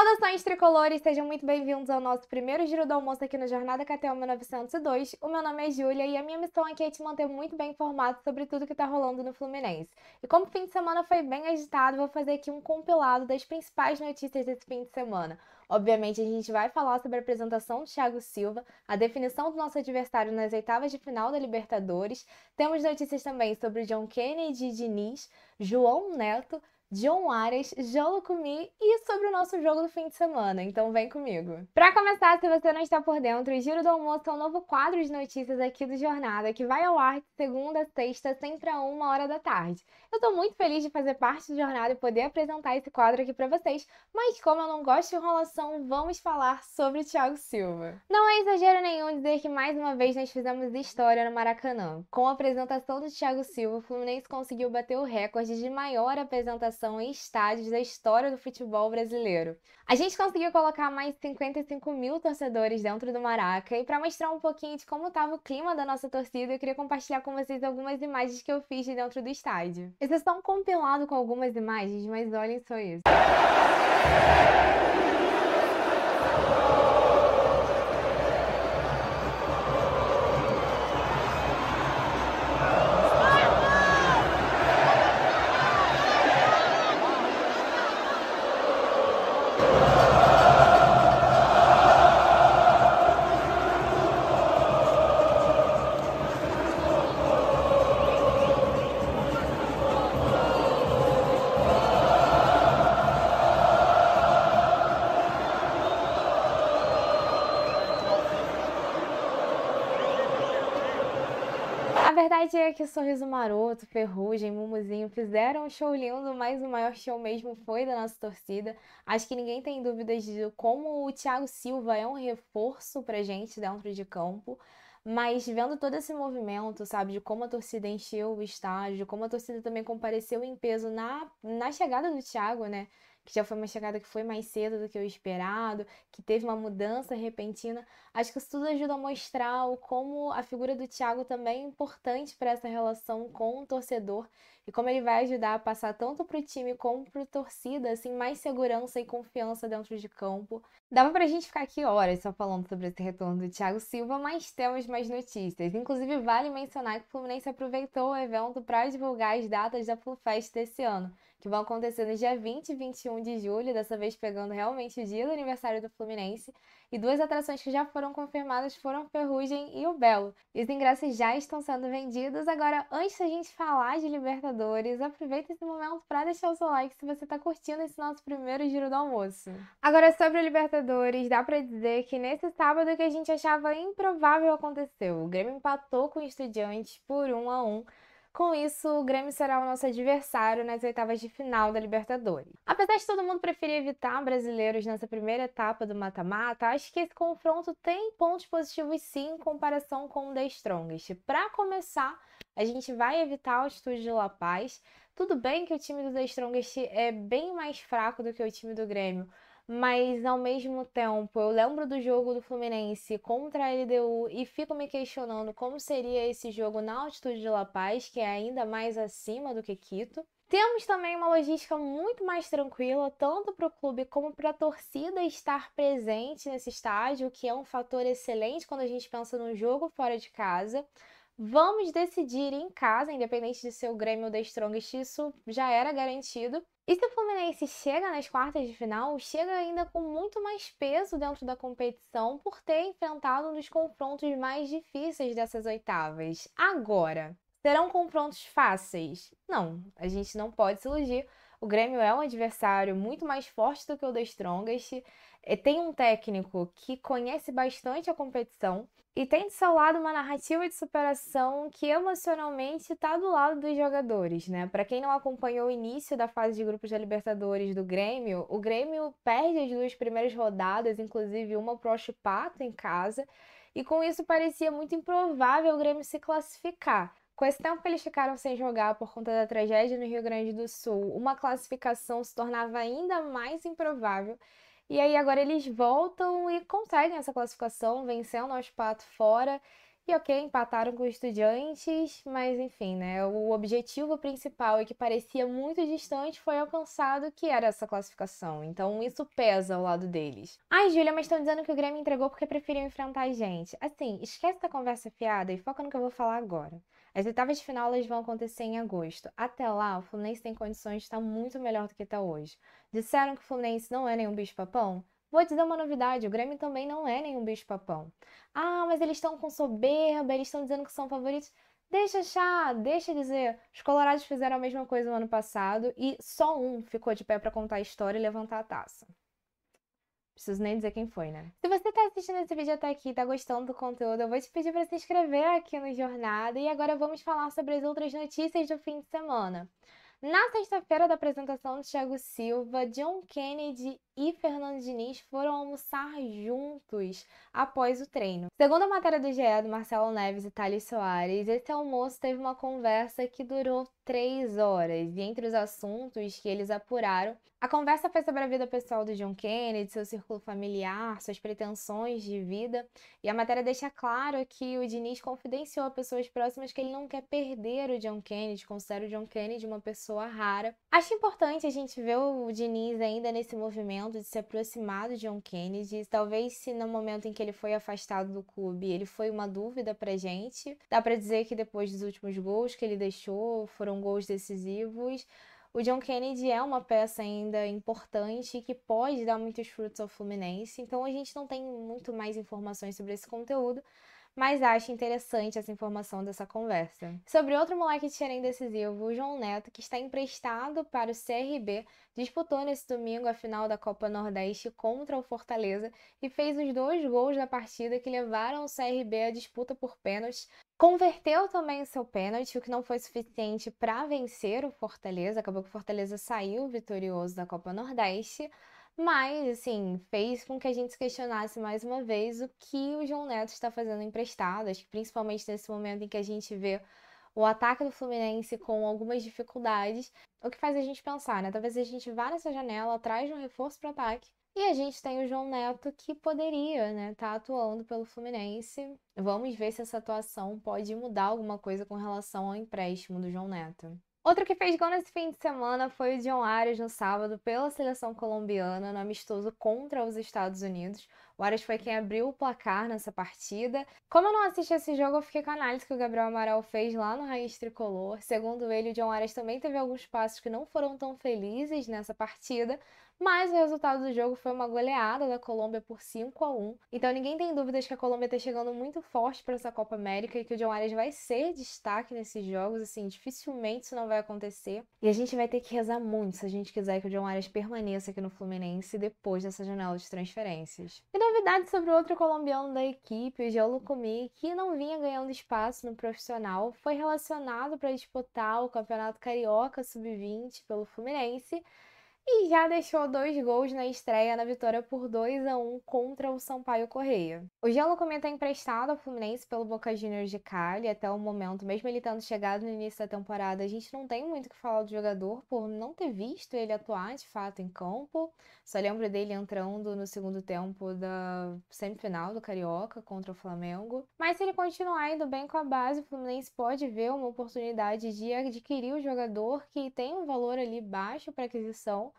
Saudações tricolores, sejam muito bem-vindos ao nosso primeiro Giro do Almoço aqui no Jornada KTO 1902. O meu nome é Júlia e a minha missão aqui é te manter muito bem informado sobre tudo que tá rolando no Fluminense. E como o fim de semana foi bem agitado, vou fazer aqui um compilado das principais notícias desse fim de semana. Obviamente, a gente vai falar sobre a apresentação do Thiago Silva, a definição do nosso adversário nas oitavas de final da Libertadores. Temos notícias também sobre John Kennedy e Diniz, João Neto, John Arias, João Lucumi e sobre o nosso jogo do fim de semana, então vem comigo. Pra começar, se você não está por dentro, o Giro do Almoço é um novo quadro de notícias aqui do Jornada, que vai ao ar de segunda a sexta, sempre a 1h da tarde. Eu tô muito feliz de fazer parte do Jornada e poder apresentar esse quadro aqui pra vocês, mas como eu não gosto de enrolação, vamos falar sobre o Thiago Silva. Não é exagero nenhum dizer que mais uma vez nós fizemos história no Maracanã. Com a apresentação do Thiago Silva, o Fluminense conseguiu bater o recorde de maior apresentação em estádios da história do futebol brasileiro. A gente conseguiu colocar mais de 55 mil torcedores dentro do Maraca e para mostrar um pouquinho de como estava o clima da nossa torcida, eu queria compartilhar com vocês algumas imagens que eu fiz de dentro do estádio. Esse é só um compilado com algumas imagens, mas olhem só isso. A verdade é que Sorriso Maroto, Ferrugem, Mumuzinho fizeram um show lindo, mas o maior show mesmo foi da nossa torcida. Acho que ninguém tem dúvidas de como o Thiago Silva é um reforço pra gente dentro de campo. Mas vendo todo esse movimento, sabe, de como a torcida encheu o estádio, de como a torcida também compareceu em peso na chegada do Thiago, né? Que já foi uma chegada que foi mais cedo do que o esperado, que teve uma mudança repentina. Acho que isso tudo ajuda a mostrar o como a figura do Thiago também é importante para essa relação com o torcedor e como ele vai ajudar a passar tanto para o time como para a torcida, assim, mais segurança e confiança dentro de campo. Dava pra gente ficar aqui horas só falando sobre esse retorno do Thiago Silva, mas temos mais notícias. Inclusive, vale mencionar que o Fluminense aproveitou o evento para divulgar as datas da FluFest desse ano, que vão acontecer no dia 20 e 21 de julho, dessa vez pegando realmente o dia do aniversário do Fluminense. E duas atrações que já foram confirmadas foram Ferrugem e o Belo. E os ingressos já estão sendo vendidos. Agora, antes da gente falar de Libertadores, aproveita esse momento para deixar o seu like se você está curtindo esse nosso primeiro Giro do Almoço. Agora, sobre o Libertadores, dá para dizer que nesse sábado que a gente achava improvável aconteceu. O Grêmio empatou com o Estudiantes por 1-1. Com isso, o Grêmio será o nosso adversário nas oitavas de final da Libertadores. Apesar de todo mundo preferir evitar brasileiros nessa primeira etapa do mata-mata, acho que esse confronto tem pontos positivos sim em comparação com o The Strongest. Para começar, a gente vai evitar o Estúdio de La Paz. Tudo bem que o time do The Strongest é bem mais fraco do que o time do Grêmio, mas ao mesmo tempo eu lembro do jogo do Fluminense contra a LDU e fico me questionando como seria esse jogo na altitude de La Paz, que é ainda mais acima do que Quito. Temos também uma logística muito mais tranquila, tanto para o clube como para a torcida estar presente nesse estádio, o que é um fator excelente quando a gente pensa num jogo fora de casa. Vamos decidir em casa, independente de ser o Grêmio ou The Strongest, isso já era garantido. E se o Fluminense chega nas quartas de final, chega ainda com muito mais peso dentro da competição por ter enfrentado um dos confrontos mais difíceis dessas oitavas. Agora, serão confrontos fáceis? Não, a gente não pode se iludir. O Grêmio é um adversário muito mais forte do que o The Strongest. Tem um técnico que conhece bastante a competição e tem de seu lado uma narrativa de superação que emocionalmente está do lado dos jogadores, né? Para quem não acompanhou o início da fase de grupos da Libertadores do Grêmio, o Grêmio perde as duas primeiras rodadas, inclusive uma pro Huachipato em casa, e com isso parecia muito improvável o Grêmio se classificar. Com esse tempo que eles ficaram sem jogar por conta da tragédia no Rio Grande do Sul, uma classificação se tornava ainda mais improvável. E aí agora eles voltam e conseguem essa classificação, vencendo o Huachipato fora. E ok, empataram com o Estudiantes, mas enfim, né? O objetivo principal e que parecia muito distante foi alcançado, que era essa classificação. Então isso pesa ao lado deles. Ai, Júlia, mas estão dizendo que o Grêmio entregou porque preferiam enfrentar a gente. Assim, esquece da conversa fiada e foca no que eu vou falar agora. As oitavas de final elas vão acontecer em agosto. Até lá, o Fluminense tem condições de estar muito melhor do que está hoje. Disseram que o Fluminense não é nenhum bicho-papão? Vou dizer uma novidade, o Grêmio também não é nenhum bicho-papão. Ah, mas eles estão com soberba, eles estão dizendo que são favoritos. Deixa achar, deixa dizer. Os colorados fizeram a mesma coisa no ano passado e só um ficou de pé para contar a história e levantar a taça. Preciso nem dizer quem foi, né? Se você tá assistindo esse vídeo até aqui e tá gostando do conteúdo, eu vou te pedir para se inscrever aqui no Jornada e agora vamos falar sobre as outras notícias do fim de semana. Na sexta-feira da apresentação do Thiago Silva, John Kennedy e Fernando Diniz foram almoçar juntos após o treino. Segundo a matéria do GE, do Marcelo Neves e Thales Soares, esse almoço teve uma conversa que durou 3 horas, e entre os assuntos que eles apuraram, a conversa foi sobre a vida pessoal do John Kennedy, seu círculo familiar, suas pretensões de vida, e a matéria deixa claro que o Diniz confidenciou a pessoas próximas que ele não quer perder o John Kennedy, considera o John Kennedy uma pessoa rara. Acho importante a gente ver o Diniz ainda nesse movimento de se aproximar do John Kennedy, talvez se no momento em que ele foi afastado do clube, ele foi uma dúvida pra gente. Dá pra dizer que depois dos últimos gols que ele deixou, foram gols decisivos. O John Kennedy é uma peça ainda importante que pode dar muitos frutos ao Fluminense, então a gente não tem muito mais informações sobre esse conteúdo, mas acho interessante essa informação dessa conversa. Sobre outro moleque de Xerém decisivo, o João Neto, que está emprestado para o CRB, disputou nesse domingo a final da Copa Nordeste contra o Fortaleza e fez os 2 gols da partida que levaram o CRB à disputa por pênaltis. Converteu também o seu pênalti, o que não foi suficiente para vencer o Fortaleza. Acabou que o Fortaleza saiu vitorioso da Copa Nordeste. Mas, assim, fez com que a gente se questionasse mais uma vez o que o João Neto está fazendo emprestado. Acho que principalmente nesse momento em que a gente vê o ataque do Fluminense com algumas dificuldades, o que faz a gente pensar, né? Talvez a gente vá nessa janela atrás de um reforço para o ataque. E a gente tem o João Neto que poderia, né, tá atuando pelo Fluminense. Vamos ver se essa atuação pode mudar alguma coisa com relação ao empréstimo do João Neto. Outro que fez gol nesse fim de semana foi o John Arias no sábado pela seleção colombiana no amistoso contra os Estados Unidos. O Arias foi quem abriu o placar nessa partida. Como eu não assisti esse jogo, eu fiquei com a análise que o Gabriel Amaral fez lá no Raiz Tricolor. Segundo ele, o John Arias também teve alguns passos que não foram tão felizes nessa partida, mas o resultado do jogo foi uma goleada da Colômbia por 5-1. Então ninguém tem dúvidas que a Colômbia está chegando muito forte para essa Copa América e que o John Arias vai ser destaque nesses jogos, assim, dificilmente isso não vai acontecer. E a gente vai ter que rezar muito se a gente quiser que o John Arias permaneça aqui no Fluminense depois dessa janela de transferências. E novidades sobre o outro colombiano da equipe, o João Lucumí, que não vinha ganhando espaço no profissional, foi relacionado para disputar o Campeonato Carioca Sub-20 pelo Fluminense, e já deixou 2 gols na estreia na vitória por 2-1 contra o Sampaio Corrêa. O Jean Lucumí está emprestado ao Fluminense pelo Boca Juniors de Cali até o momento, mesmo ele tendo chegado no início da temporada, a gente não tem muito o que falar do jogador por não ter visto ele atuar de fato em campo. Só lembro dele entrando no segundo tempo da semifinal do Carioca contra o Flamengo. Mas se ele continuar indo bem com a base, o Fluminense pode ver uma oportunidade de adquirir o jogador que tem um valor ali baixo para aquisição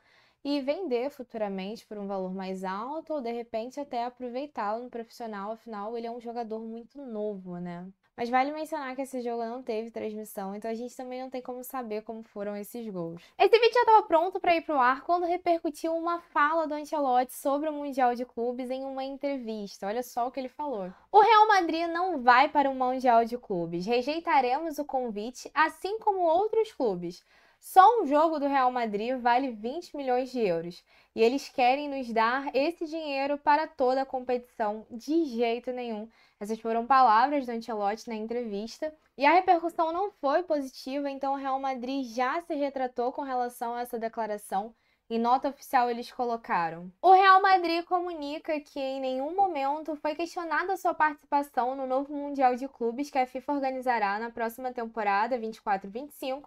e vender futuramente por um valor mais alto ou de repente até aproveitá-lo no profissional, afinal ele é um jogador muito novo, né? Mas vale mencionar que esse jogo não teve transmissão, então a gente também não tem como saber como foram esses gols. Esse vídeo já estava pronto para ir pro ar quando repercutiu uma fala do Ancelotti sobre o Mundial de Clubes em uma entrevista. Olha só o que ele falou. O Real Madrid não vai para o Mundial de Clubes. Rejeitaremos o convite, assim como outros clubes. Só um jogo do Real Madrid vale 20 milhões de euros. E eles querem nos dar esse dinheiro para toda a competição. De jeito nenhum. Essas foram palavras do Ancelotti na entrevista. E a repercussão não foi positiva, então o Real Madrid já se retratou com relação a essa declaração. Em nota oficial eles colocaram: o Real Madrid comunica que em nenhum momento foi questionada sua participação no novo Mundial de Clubes que a FIFA organizará na próxima temporada 24-25.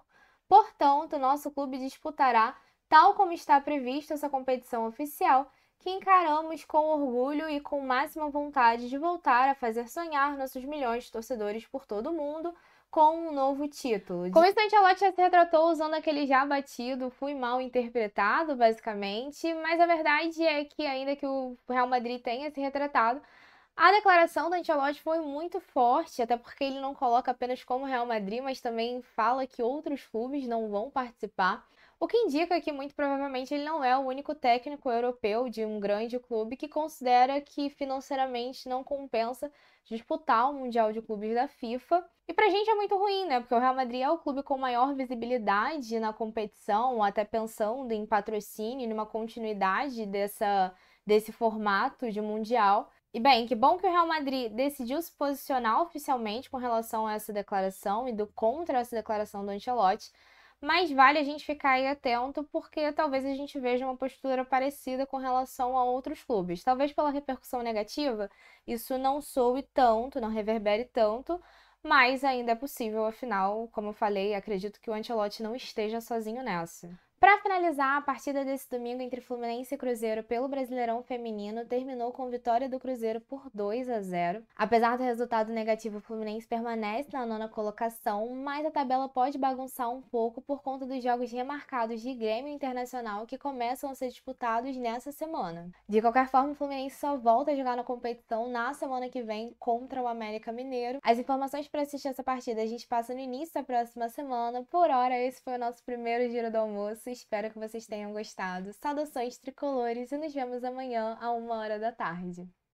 Portanto, nosso clube disputará, tal como está previsto essa competição oficial, que encaramos com orgulho e com máxima vontade de voltar a fazer sonhar nossos milhões de torcedores por todo o mundo com um novo título. Com isso, Ancelotti já se retratou usando aquele já batido, fui mal interpretado, basicamente, mas a verdade é que ainda que o Real Madrid tenha se retratado, a declaração do Ancelotti foi muito forte, até porque ele não coloca apenas como Real Madrid, mas também fala que outros clubes não vão participar. O que indica que muito provavelmente ele não é o único técnico europeu de um grande clube que considera que financeiramente não compensa disputar o Mundial de Clubes da FIFA. E pra gente é muito ruim, né? Porque o Real Madrid é o clube com maior visibilidade na competição, até pensando em patrocínio, numa continuidade desse formato de Mundial. E bem, que bom que o Real Madrid decidiu se posicionar oficialmente com relação a essa declaração e contra essa declaração do Ancelotti, mas vale a gente ficar aí atento porque talvez a gente veja uma postura parecida com relação a outros clubes. Talvez pela repercussão negativa, isso não soe tanto, não reverbere tanto, mas ainda é possível, afinal, como eu falei, acredito que o Ancelotti não esteja sozinho nessa. Para finalizar, a partida desse domingo entre Fluminense e Cruzeiro pelo Brasileirão Feminino terminou com vitória do Cruzeiro por 2-0. Apesar do resultado negativo, o Fluminense permanece na nona colocação, mas a tabela pode bagunçar um pouco por conta dos jogos remarcados de Grêmio Internacional que começam a ser disputados nessa semana. De qualquer forma, o Fluminense só volta a jogar na competição na semana que vem contra o América Mineiro. As informações para assistir essa partida a gente passa no início da próxima semana. Por hora, esse foi o nosso primeiro Giro do Almoço. Espero que vocês tenham gostado. Saudações tricolores e nos vemos amanhã à 1h da tarde.